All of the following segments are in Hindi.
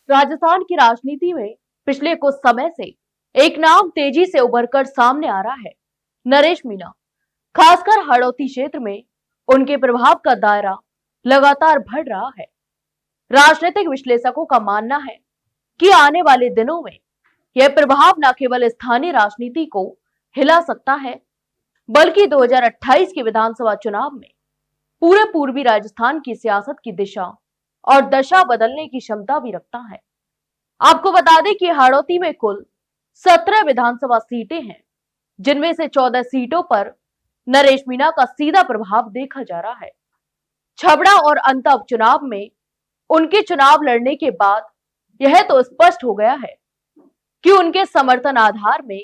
राजस्थान की राजनीति में पिछले कुछ समय से एक नाम तेजी से उभरकर सामने आ रहा है, नरेश मीणा। खासकर हड़ौती क्षेत्र में उनके प्रभाव का दायरा लगातार बढ़ रहा है। राजनीतिक विश्लेषकों का मानना है कि आने वाले दिनों में यह प्रभाव न केवल स्थानीय राजनीति को हिला सकता है, बल्कि 2028 के विधानसभा चुनाव में पूरे पूर्वी राजस्थान की सियासत की दिशा और दशा बदलने की क्षमता भी रखता है। आपको बता दें कि हाड़ौती में कुल 17 विधानसभा सीटें हैं, जिनमें से 14 सीटों पर नरेश मीणा का सीधा प्रभाव देखा जा रहा है। छबड़ा और अंत उपचुनाव में उनके चुनाव लड़ने के बाद यह तो स्पष्ट हो गया है कि उनके समर्थन आधार में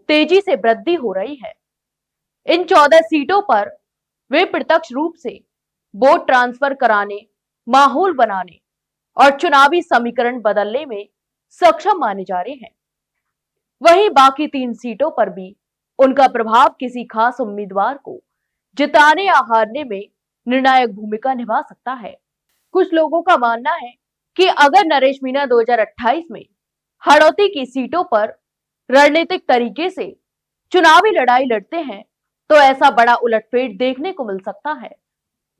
तेजी से वृद्धि हो रही है। इन 14 सीटों पर वे प्रत्यक्ष रूप से वोट ट्रांसफर कराने, माहौल बनाने और चुनावी समीकरण बदलने में सक्षम माने जा रहे हैं। वहीं बाकी 3 सीटों पर भी उनका प्रभाव किसी खास उम्मीदवार को जिताने या हारने में निर्णायक भूमिका निभा सकता है। कुछ लोगों का मानना है कि अगर नरेश मीणा 2028 में हड़ौती की सीटों पर रणनीतिक तरीके से चुनावी लड़ाई लड़ते हैं, तो ऐसा बड़ा उलटफेर देखने को मिल सकता है,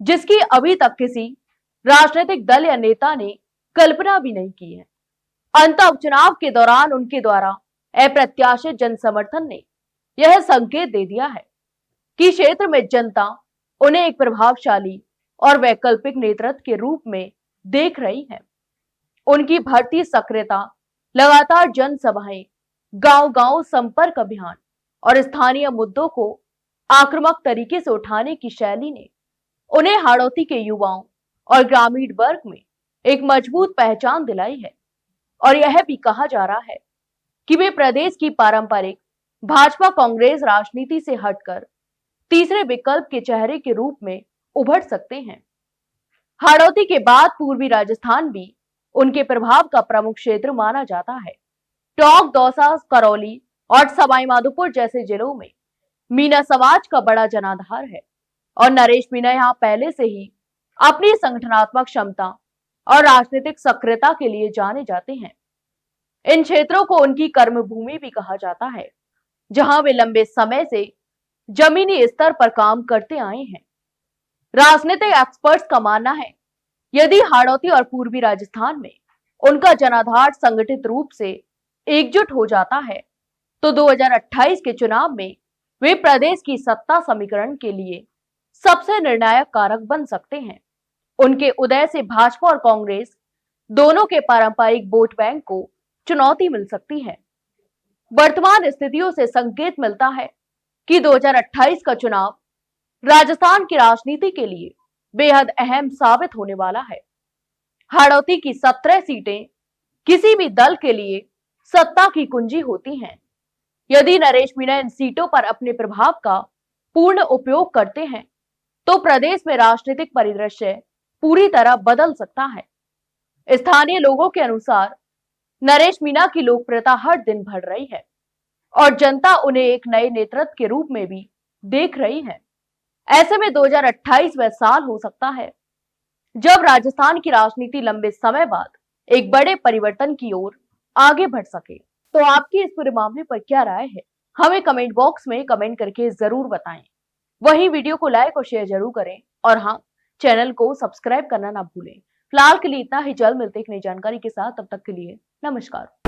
जिसकी अभी तक किसी राजनीतिक दल या नेता ने कल्पना भी नहीं की है। अंत उपचुनाव के दौरान उनके द्वारा अप्रत्याशित जन समर्थन ने यह संकेत दे दिया है कि क्षेत्र में जनता उन्हें एक प्रभावशाली और वैकल्पिक नेतृत्व के रूप में देख रही है। उनकी बढ़ती सक्रियता, लगातार जनसभाएं, गांव-गांव संपर्क अभियान और स्थानीय मुद्दों को आक्रामक तरीके से उठाने की शैली ने उन्हें हाड़ौती के युवाओं और ग्रामीण वर्ग में एक मजबूत पहचान दिलाई है। और यह भी कहा जा रहा है कि वे प्रदेश की पारंपरिक भाजपा कांग्रेस राजनीति से हटकर तीसरे विकल्प के चेहरे के रूप में उभर सकते हैं। हाड़ौती के बाद पूर्वी राजस्थान भी उनके प्रभाव का प्रमुख क्षेत्र माना जाता है। टोंक, दौसा, करौली और सवाई माधोपुर जैसे जिलों में मीणा समाज का बड़ा जनाधार है और नरेश मीणा यहाँ पहले से ही अपनी संगठनात्मक क्षमता और राजनीतिक सक्रियता के लिए जाने जाते हैं। इन क्षेत्रों को उनकी कर्मभूमि भी कहा जाता है, जहां वे लंबे समय से जमीनी स्तर पर काम करते आए हैं। राजनीतिक एक्सपर्ट्स का मानना है, यदि हाड़ौती और पूर्वी राजस्थान में उनका जनाधार संगठित रूप से एकजुट हो जाता है, तो 2028 के चुनाव में वे प्रदेश की सत्ता समीकरण के लिए सबसे निर्णायक कारक बन सकते हैं। उनके उदय से भाजपा और कांग्रेस दोनों के पारंपरिक वोट बैंक को चुनौती मिल सकती है। वर्तमान स्थितियों से संकेत मिलता है कि 2028 का चुनाव राजस्थान की राजनीति के लिए बेहद अहम साबित होने वाला है। हाड़ौती की 17 सीटें किसी भी दल के लिए सत्ता की कुंजी होती हैं। यदि नरेश मीणा इन सीटों पर अपने प्रभाव का पूर्ण उपयोग करते हैं, तो प्रदेश में राजनीतिक परिदृश्य पूरी तरह बदल सकता है। स्थानीय लोगों के अनुसार नरेश मीणा की लोकप्रियता हर दिन बढ़ रही है और जनता उन्हें एक नए नेतृत्व के रूप में भी देख रही है। ऐसे में 2028 वह साल हो सकता है जब राजस्थान की राजनीति लंबे समय बाद एक बड़े परिवर्तन की ओर आगे बढ़ सके। तो आपकी इस पूरे मामले पर क्या राय है, हमें कमेंट बॉक्स में कमेंट करके जरूर बताएं। वहीं वीडियो को लाइक और शेयर जरूर करें और हाँ, चैनल को सब्सक्राइब करना ना भूलें। फिलहाल के लिए इतना ही, जल्द मिलते एक नई जानकारी के साथ। तब तक के लिए नमस्कार।